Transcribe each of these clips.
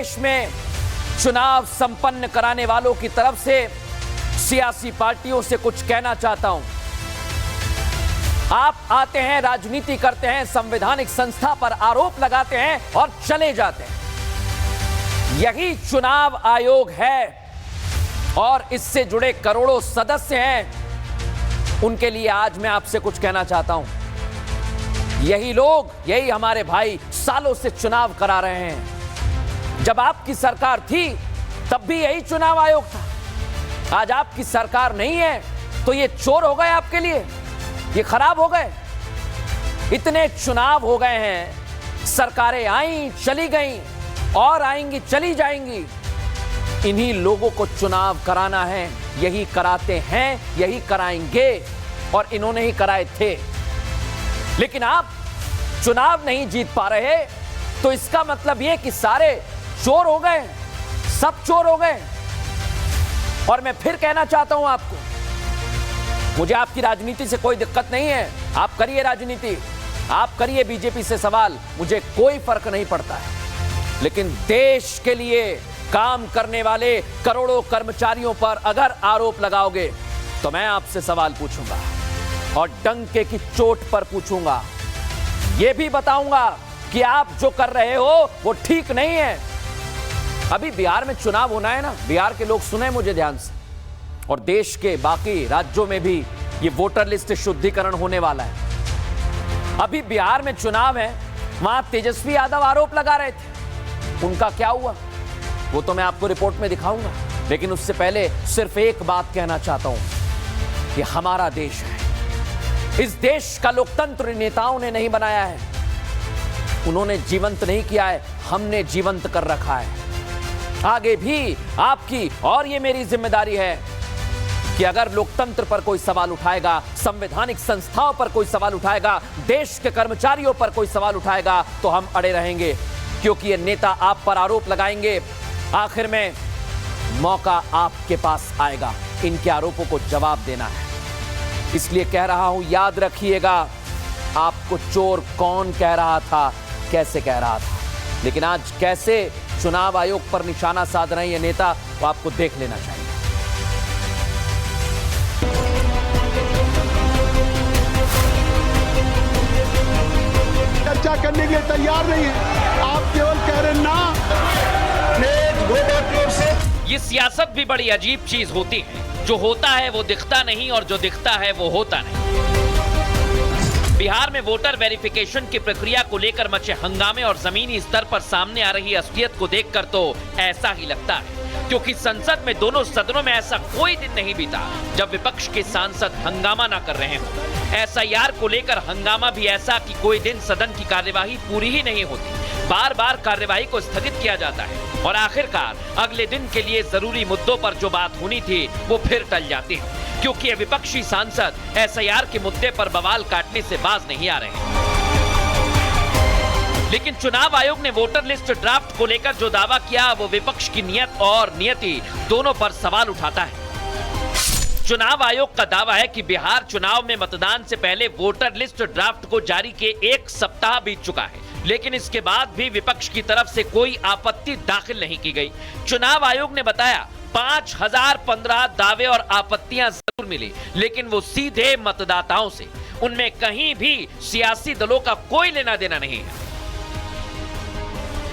देश में चुनाव संपन्न कराने वालों की तरफ से सियासी पार्टियों से कुछ कहना चाहता हूं। आप आते हैं, राजनीति करते हैं, संवैधानिक संस्था पर आरोप लगाते हैं और चले जाते हैं। यही चुनाव आयोग है और इससे जुड़े करोड़ों सदस्य हैं। उनके लिए आज मैं आपसे कुछ कहना चाहता हूं। यही लोग, यही हमारे भाई सालों से चुनाव करा रहे हैं। जब आपकी सरकार थी तब भी यही चुनाव आयोग था। आज आपकी सरकार नहीं है तो ये चोर हो गए आपके लिए, ये खराब हो गए। इतने चुनाव हो गए हैं, सरकारें आई चली गई और आएंगी चली जाएंगी। इन्हीं लोगों को चुनाव कराना है, यही कराते हैं, यही कराएंगे और इन्होंने ही कराए थे। लेकिन आप चुनाव नहीं जीत पा रहे तो इसका मतलब यह कि सारे चोर हो गए, सब चोर हो गए। और मैं फिर कहना चाहता हूं आपको, मुझे आपकी राजनीति से कोई दिक्कत नहीं है। आप करिए राजनीति, आप करिए बीजेपी से सवाल, मुझे कोई फर्क नहीं पड़ता है। लेकिन देश के लिए काम करने वाले करोड़ों कर्मचारियों पर अगर आरोप लगाओगे तो मैं आपसे सवाल पूछूंगा और डंके की चोट पर पूछूंगा। यह भी बताऊंगा कि आप जो कर रहे हो वो ठीक नहीं है। अभी बिहार में चुनाव होना है ना, बिहार के लोग सुने मुझे ध्यान से, और देश के बाकी राज्यों में भी ये वोटर लिस्ट शुद्धिकरण होने वाला है। अभी बिहार में चुनाव है, वहां तेजस्वी यादव आरोप लगा रहे थे, उनका क्या हुआ वो तो मैं आपको रिपोर्ट में दिखाऊंगा। लेकिन उससे पहले सिर्फ एक बात कहना चाहता हूं कि हमारा देश है, इस देश का लोकतंत्र नेताओं ने नहीं बनाया है, उन्होंने जीवंत नहीं किया है, हमने जीवंत कर रखा है। आगे भी आपकी और ये मेरी जिम्मेदारी है कि अगर लोकतंत्र पर कोई सवाल उठाएगा, संवैधानिक संस्थाओं पर कोई सवाल उठाएगा, देश के कर्मचारियों पर कोई सवाल उठाएगा तो हम अड़े रहेंगे, क्योंकि ये नेता आप पर आरोप लगाएंगे। आखिर में मौका आपके पास आएगा इनके आरोपों को जवाब देना है। इसलिए कह रहा हूं, याद रखिएगा आपको चोर कौन कह रहा था, कैसे कह रहा था, लेकिन आज कैसे चुनाव आयोग पर निशाना साध रहे हैं ये नेता, वो आपको देख लेना चाहिए। चर्चा करने के लिए तैयार नहीं है, आप केवल कह रहे ना। ये सियासत भी बड़ी अजीब चीज होती है, जो होता है वो दिखता नहीं और जो दिखता है वो होता नहीं। बिहार में वोटर वेरिफिकेशन की प्रक्रिया को लेकर मचे हंगामे और जमीनी स्तर पर सामने आ रही असलियत को देखकर तो ऐसा ही लगता है, क्योंकि संसद में दोनों सदनों में ऐसा कोई दिन नहीं बीता जब विपक्ष के सांसद हंगामा न कर रहे हों। एसआईआर को लेकर हंगामा भी ऐसा कि कोई दिन सदन की कार्यवाही पूरी ही नहीं होती, बार बार कार्यवाही को स्थगित किया जाता है और आखिरकार अगले दिन के लिए जरूरी मुद्दों पर जो बात होनी थी वो फिर टल जाती है, क्योंकि ये विपक्षी सांसद एसआईआर के मुद्दे पर बवाल काटने से बाज नहीं आ रहे हैं। लेकिन चुनाव आयोग ने वोटर लिस्ट ड्राफ्ट को लेकर जो दावा किया वो विपक्ष की नियत और नियति दोनों पर सवाल उठाता है। चुनाव आयोग का दावा है कि बिहार चुनाव में मतदान से पहले वोटर लिस्ट ड्राफ्ट को जारी के 1 सप्ताह बीत चुका है, लेकिन इसके बाद भी विपक्ष की तरफ से कोई आपत्ति दाखिल नहीं की गई। चुनाव आयोग ने बताया 5015 दावे और आपत्तियां जरूर मिली, लेकिन वो सीधे मतदाताओं से, उनमें कहीं भी सियासी दलों का कोई लेना देना नहीं है।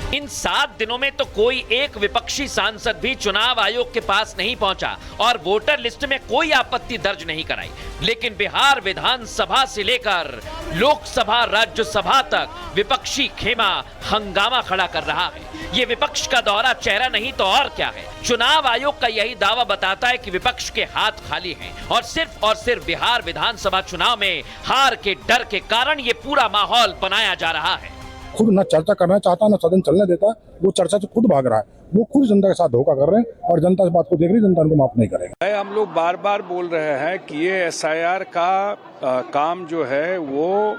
इन 7 दिनों में तो कोई एक विपक्षी सांसद भी चुनाव आयोग के पास नहीं पहुंचा और वोटर लिस्ट में कोई आपत्ति दर्ज नहीं कराई। लेकिन बिहार विधानसभा से लेकर लोकसभा, राज्यसभा तक विपक्षी खेमा हंगामा खड़ा कर रहा है। ये विपक्ष का दोहरा चेहरा नहीं तो और क्या है। चुनाव आयोग का यही दावा बताता है कि विपक्ष के हाथ खाली हैं और सिर्फ बिहार विधानसभा चुनाव में हार के डर के कारण ये पूरा माहौल बनाया जा रहा है। खुद न चर्चा करना चाहता न सदन चलने देता, वो चर्चा से खुद भाग रहा है, वो खुद जनता के साथ धोखा कर रहे हैं और जनता इस बात को देख रही, जनता उनको माफ नहीं करेगा। हम लोग बार बार बोल रहे हैं कि ये एसआईआर का काम जो है वो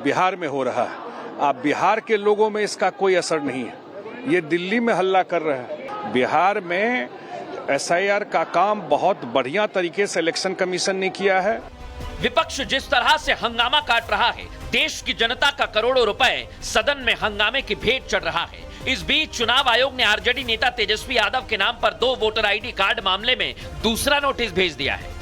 बिहार में हो रहा है। अब बिहार के लोगों में इसका कोई असर नहीं है, ये दिल्ली में हल्ला कर रहे हैं। बिहार में एसआईआर का काम बहुत बढ़िया तरीके से इलेक्शन कमीशन ने किया है। विपक्ष जिस तरह से हंगामा काट रहा है, देश की जनता का करोड़ों रुपए सदन में हंगामे की भेंट चढ़ रहा है। इस बीच चुनाव आयोग ने आरजेडी नेता तेजस्वी यादव के नाम पर 2 वोटर आईडी कार्ड मामले में दूसरा नोटिस भेज दिया है।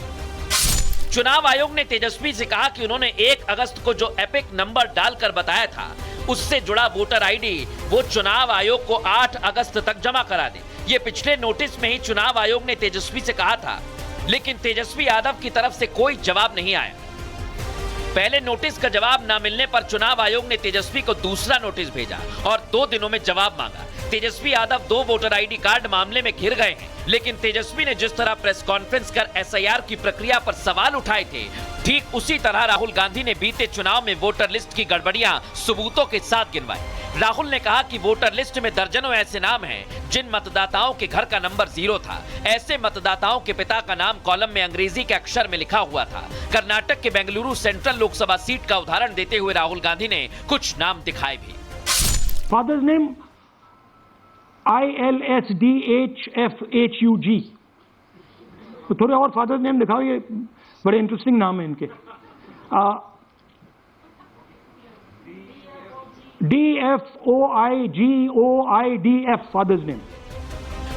चुनाव आयोग ने तेजस्वी से कहा कि उन्होंने 1 अगस्त को जो एपिक नंबर डालकर बताया था, उससे जुड़ा वोटर आईडी वो चुनाव आयोग को 8 अगस्त तक जमा करा दे। ये पिछले नोटिस में ही चुनाव आयोग ने तेजस्वी से कहा था, लेकिन तेजस्वी यादव की तरफ से कोई जवाब नहीं आया। पहले नोटिस का जवाब न मिलने पर चुनाव आयोग ने तेजस्वी को दूसरा नोटिस भेजा और 2 दिनों में जवाब मांगा। Tejashwi Yadav 2 voter ID card मामले में घिर गए हैं, लेकिन तेजस्वी ने जिस तरह प्रेस कॉन्फ्रेंस कर एसआईआर की प्रक्रिया पर सवाल उठाए थे, ठीक उसी तरह राहुल गांधी ने बीते चुनाव में वोटर लिस्ट की गड़बड़ियां सबूतों के साथ गिनवाई। राहुल ने कहा कि वोटर लिस्ट में दर्जनों ऐसे नाम हैं जिन मतदाताओं के घर का नंबर 0 था। ऐसे मतदाताओं के पिता का नाम कॉलम में अंग्रेजी के अक्षर में लिखा हुआ था। कर्नाटक के बेंगलुरु सेंट्रल लोकसभा सीट का उदाहरण देते हुए राहुल गांधी ने कुछ नाम दिखाए भी। Father's name ILSDHFHUG। तो थोड़े और फादर्स नेम दिखाओ, ये बड़े इंटरेस्टिंग नाम है इनके। DFOIGOIDF father's name.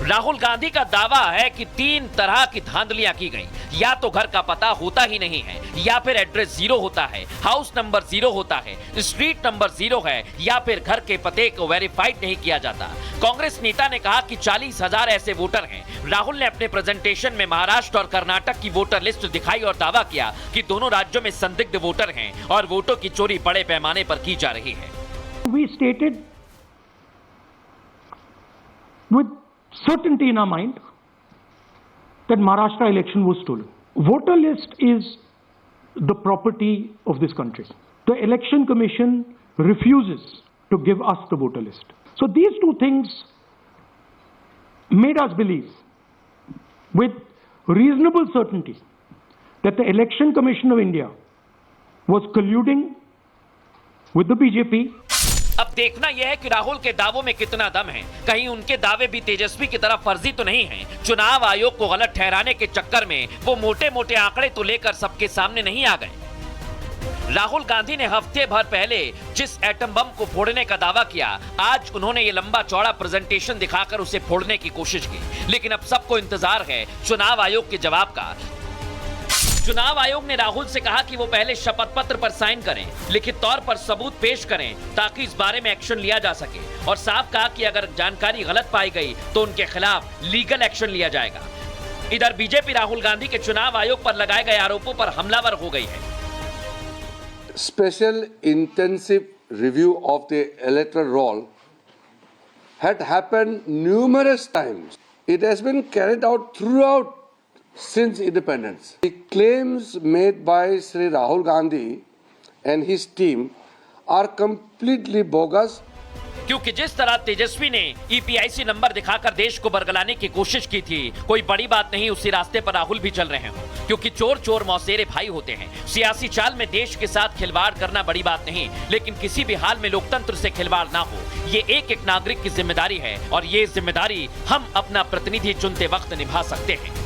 Rahul Gandhi का दावा है कि 3 तरह की धांधलियां की गई। या तो घर का पता होता ही नहीं है, या फिर एड्रेस 0 होता है, हाउस नंबर 0 होता है, स्ट्रीट नंबर 0 है, या फिर घर के पते को वेरीफाइड नहीं किया जाता। कांग्रेस नेता ने कहा कि 40,000 ऐसे वोटर हैं। राहुल ने अपने प्रेजेंटेशन में महाराष्ट्र और कर्नाटक की वोटर लिस्ट दिखाई और दावा किया कि दोनों राज्यों में संदिग्ध वोटर हैं और वोटों की चोरी बड़े पैमाने पर की जा रही है। We stated with certainty in our mind that Maharashtra election was stolen. Voter list is the property of this country. The Election Commission refuses to give us the voter list. So these 2 things made us believe with reasonable certainty that the Election Commission of India was colluding with the BJP. अब देखना यह है कि राहुल के दावों में कितना दम है। कहीं उनके दावे भी तेजस्वी की तरफ फर्जी तो नहीं है। चुनाव आयोग को गलत ठहराने के चक्कर में वो मोटे मोटे आंकड़े तो लेकर सबके सामने नहीं आ गए। राहुल गांधी ने हफ्ते भर पहले जिस एटम बम को फोड़ने का दावा किया, आज उन्होंने ये लंबा चौड़ा प्रेजेंटेशन दिखाकर उसे फोड़ने की कोशिश की। लेकिन अब सबको इंतजार है चुनाव आयोग के जवाब का। चुनाव आयोग ने राहुल से कहा कि वो पहले शपथ पत्र पर साइन करें, लिखित तौर पर सबूत पेश करें ताकि इस बारे में एक्शन लिया जा सके, और साफ कहा कि अगर जानकारी गलत पाई गई तो उनके खिलाफ लीगल एक्शन लिया जाएगा। इधर बीजेपी राहुल गांधी के चुनाव आयोग पर लगाए गए आरोपों पर हमलावर हो गई है। Special intensive review of the electoral roll had happened numerous times. It has been carried out throughout since independence. The claims made by Sri Rahul Gandhi and his team are completely bogus. क्योंकि जिस तरह तेजस्वी ने EPIC number दिखाकर देश को बरगलाने की कोशिश की थी, कोई बड़ी बात नहीं उसी रास्ते पर राहुल भी चल रहे हों। क्योंकि चोर चोर मौसेरे भाई होते हैं। सियासी चाल में देश के साथ खिलवाड़ करना बड़ी बात नहीं, लेकिन किसी भी हाल में लोकतंत्र से खिलवाड़ ना हो, ये एक एक नागरिक की जिम्मेदारी है, और ये जिम्मेदारी हम अपना प्रतिनिधि चुनते वक्त निभा सकते हैं।